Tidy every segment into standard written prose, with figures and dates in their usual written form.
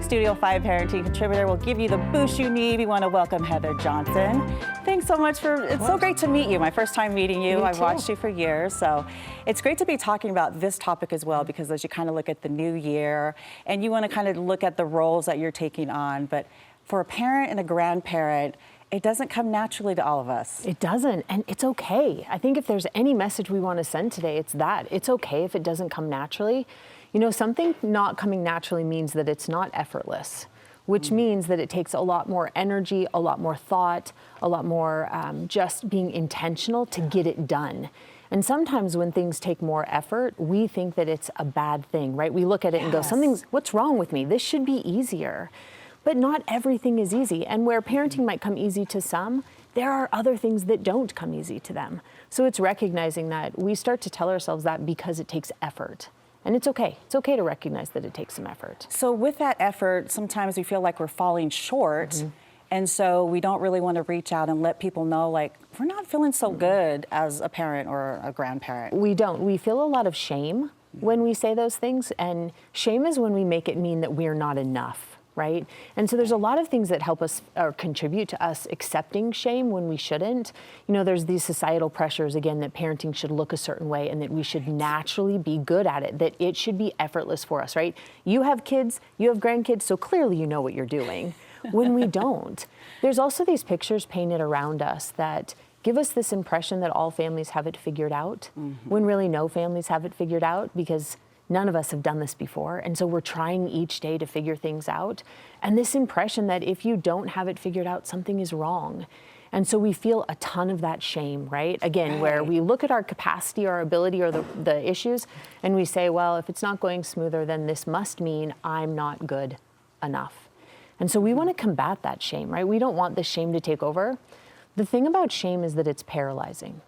Studio 5 parenting contributor will give you the boost you need. We want to welcome Heather Johnson. Thanks so much it's so great to meet you. My first time meeting you. I've watched you for years. So it's great to be talking about this topic as well, because as you kind of look at the new year and you want to kind of look at the roles that you're taking on. But for a parent and a grandparent, it doesn't come naturally to all of us. It doesn't, and it's okay. I think if there's any message we want to send today, it's that. It's okay if it doesn't come naturally. You know, something not coming naturally means that it's not effortless, which means that it takes a lot more energy, a lot more thought, a lot more just being intentional to get it done. And sometimes when things take more effort, we think that it's a bad thing, right? We look at it and go, what's wrong with me? This should be easier. But not everything is easy. And where parenting might come easy to some, there are other things that don't come easy to them. So it's recognizing that we start to tell ourselves that because it takes effort. And it's okay. It's okay to recognize that it takes some effort. So with that effort, sometimes we feel like we're falling short. And so we don't really want to reach out and let people know, like, we're not feeling so good as a parent or a grandparent. We don't. We feel a lot of shame when we say those things. And shame is when we make it mean that we're not enough. Right? And so there's a lot of things that help us or contribute to us accepting shame when we shouldn't. You know, there's these societal pressures, again, that parenting should look a certain way and that we should naturally be good at it, that it should be effortless for us, right? You have kids, you have grandkids, so clearly you know what you're doing. When we don't. There's also these pictures painted around us that give us this impression that all families have it figured out, when really no families have it figured out, because none of us have done this before, and so we're trying each day to figure things out. And this impression that if you don't have it figured out, something is wrong. And so we feel a ton of that shame, right? Again, where we look at our capacity, our ability, or the issues, and we say, well, if it's not going smoother, then this must mean I'm not good enough. And so we want to combat that shame, right? We don't want the shame to take over. The thing about shame is that it's paralyzing.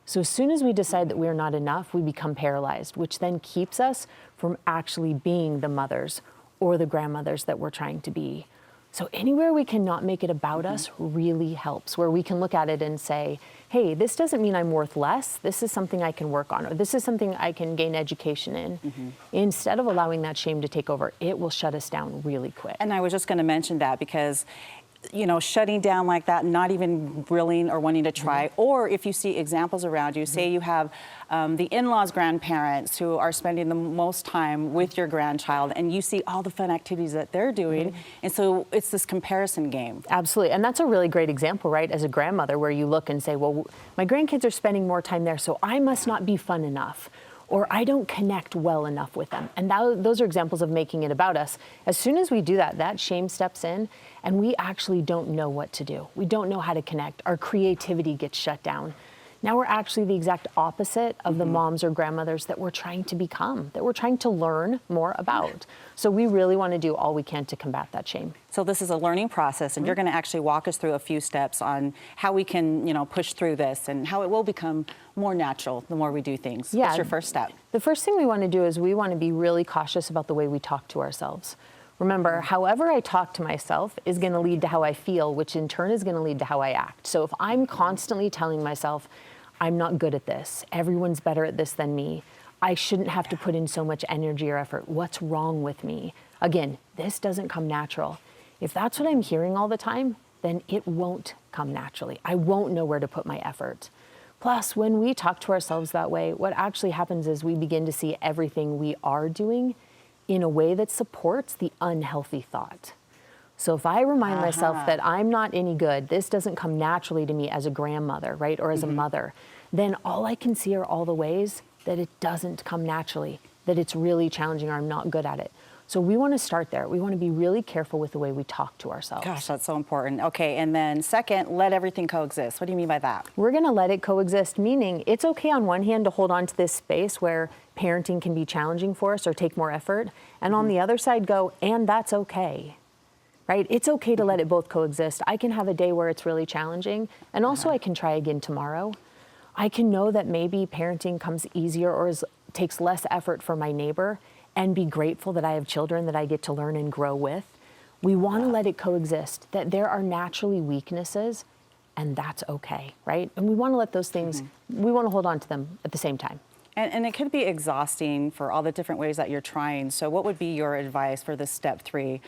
So as soon as we decide that we're not enough, we become paralyzed, which then keeps us from actually being the mothers or the grandmothers that we're trying to be. So anywhere we can not make it about us really helps, where we can look at it and say, hey, this doesn't mean I'm worth less. This is something I can work on, or this is something I can gain education in. Instead of allowing that shame to take over, it will shut us down really quick. And I was just going to mention that because, you know, shutting down like that, not even willing or wanting to try, or if you see examples around you, say you have the in-laws grandparents who are spending the most time with your grandchild, and you see all the fun activities that they're doing, and so it's this comparison game. Absolutely, and that's a really great example, right, as a grandmother, where you look and say, well, my grandkids are spending more time there, so I must not be fun enough, or I don't connect well enough with them. And those are examples of making it about us. As soon as we do that, that shame steps in, and we actually don't know what to do. We don't know how to connect. Our creativity gets shut down. Now we're actually the exact opposite of the moms or grandmothers that we're trying to become, that we're trying to learn more about. So we really want to do all we can to combat that shame. So this is a learning process, and you're going to actually walk us through a few steps on how we can, you know, push through this and how it will become more natural the more we do things. Yeah. What's your first step? The first thing we want to do is we want to be really cautious about the way we talk to ourselves. Remember, however I talk to myself is going to lead to how I feel, which in turn is going to lead to how I act. So if I'm constantly telling myself, I'm not good at this, everyone's better at this than me, I shouldn't have to put in so much energy or effort, what's wrong with me? Again, this doesn't come natural. If that's what I'm hearing all the time, then it won't come naturally. I won't know where to put my effort. Plus, when we talk to ourselves that way, what actually happens is we begin to see everything we are doing in a way that supports the unhealthy thought. So if I remind myself that I'm not any good, this doesn't come naturally to me as a grandmother, right, or as a mother, then all I can see are all the ways that it doesn't come naturally, that it's really challenging or I'm not good at it. So we want to start there. We want to be really careful with the way we talk to ourselves. Gosh, that's so important. Okay, and then second, let everything coexist. What do you mean by that? We're going to let it coexist, meaning it's okay on one hand to hold on to this space where parenting can be challenging for us or take more effort, and on the other side go, and that's okay. Right? It's okay to let it both coexist. I can have a day where it's really challenging, and also I can try again tomorrow. I can know that maybe parenting comes easier or takes less effort for my neighbor, and be grateful that I have children that I get to learn and grow with. We want to let it coexist, that there are naturally weaknesses, and that's okay, right? And we want to let those things, we want to hold on to them at the same time. And it could be exhausting for all the different ways that you're trying. So what would be your advice for this step 3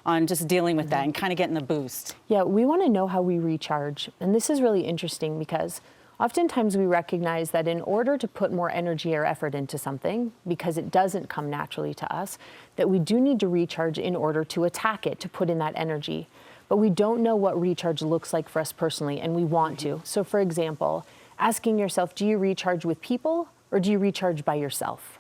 on just dealing with that and kind of getting the boost? Yeah, we want to know how we recharge. And this is really interesting because oftentimes we recognize that in order to put more energy or effort into something, because it doesn't come naturally to us, that we do need to recharge in order to attack it, to put in that energy. But we don't know what recharge looks like for us personally, and we want to. So for example, asking yourself, do you recharge with people or do you recharge by yourself?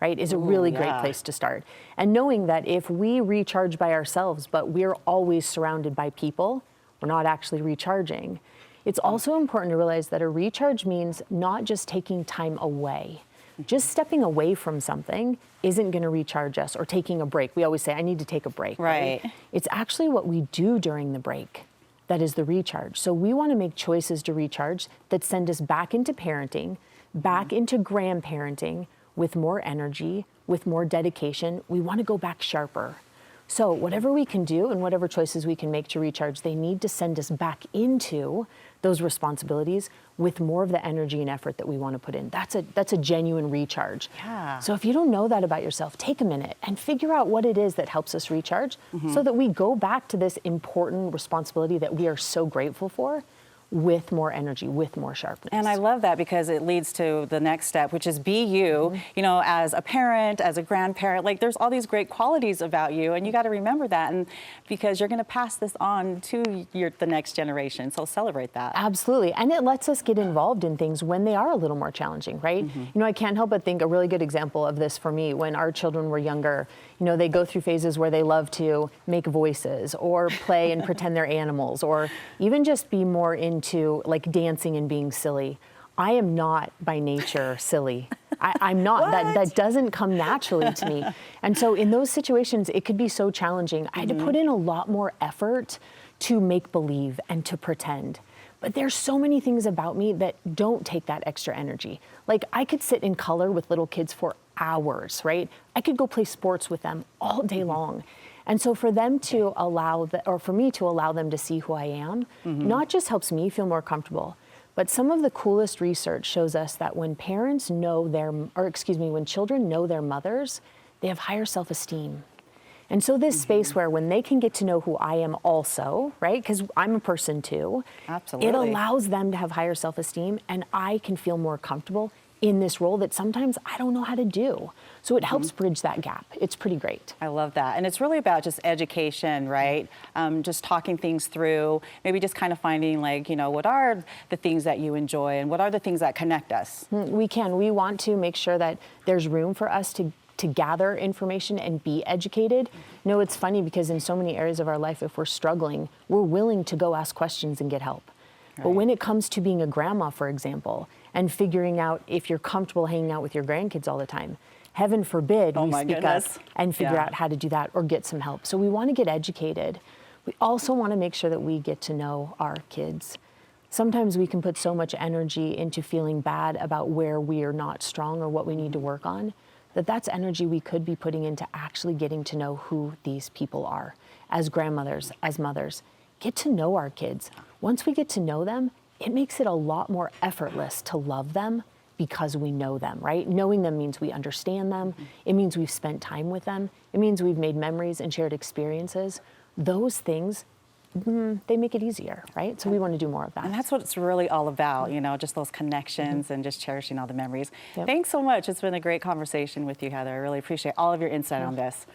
Right, is a really great place to start. And knowing that if we recharge by ourselves, but we're always surrounded by people, we're not actually recharging. It's also important to realize that a recharge means not just taking time away. Just stepping away from something isn't going to recharge us, or taking a break. We always say, I need to take a break. Right. It's actually what we do during the break that is the recharge. So we want to make choices to recharge that send us back into parenting, back into grandparenting, with more energy, with more dedication. We want to go back sharper. So whatever we can do and whatever choices we can make to recharge, they need to send us back into those responsibilities with more of the energy and effort that we want to put in. That's a genuine recharge. Yeah. So if you don't know that about yourself, take a minute and figure out what it is that helps us recharge so that we go back to this important responsibility that we are so grateful for, with more energy, with more sharpness. And I love that because it leads to the next step, which is be you, you know, as a parent, as a grandparent. Like, there's all these great qualities about you, and you got to remember that, and because you're going to pass this on to the next generation. So celebrate that. Absolutely. And it lets us get involved in things when they are a little more challenging, right? You know, I can't help but think a really good example of this for me, when our children were younger, you know, they go through phases where they love to make voices or play and pretend they're animals, or even just be more into like dancing and being silly. I am not by nature silly. I'm not. That doesn't come naturally to me. And so in those situations, it could be so challenging. I had to put in a lot more effort to make believe and to pretend. But there's so many things about me that don't take that extra energy. Like, I could sit in color with little kids for hours, right? I could go play sports with them all day long. And so for them to allow, or for me to allow them to see who I am, not just helps me feel more comfortable, but some of the coolest research shows us that when parents know when children know their mothers, they have higher self-esteem. And so this space where when they can get to know who I am also, right? Because I'm a person too. Absolutely. It allows them to have higher self-esteem, and I can feel more comfortable in this role that sometimes I don't know how to do. So it helps bridge that gap. It's pretty great. I love that. And it's really about just education, right? Just talking things through, maybe just kind of finding, like, you know, what are the things that you enjoy and what are the things that connect us? We want to make sure that there's room for us to gather information and be educated. You know, it's funny because in so many areas of our life, if we're struggling, we're willing to go ask questions and get help. Right. But when it comes to being a grandma, for example, and figuring out if you're comfortable hanging out with your grandkids all the time, heaven forbid we speak up and figure out how to do that or get some help. So we want to get educated. We also want to make sure that we get to know our kids. Sometimes we can put so much energy into feeling bad about where we are not strong or what we need to work on, that's energy we could be putting into actually getting to know who these people are. As grandmothers, as mothers, get to know our kids. Once we get to know them, it makes it a lot more effortless to love them because we know them, right? Knowing them means we understand them. It means we've spent time with them. It means we've made memories and shared experiences. Those things, they make it easier, right? So we want to do more of that. And that's what it's really all about, you know, just those connections and just cherishing all the memories. Thanks so much. It's been a great conversation with you, Heather. I really appreciate all of your insight on this.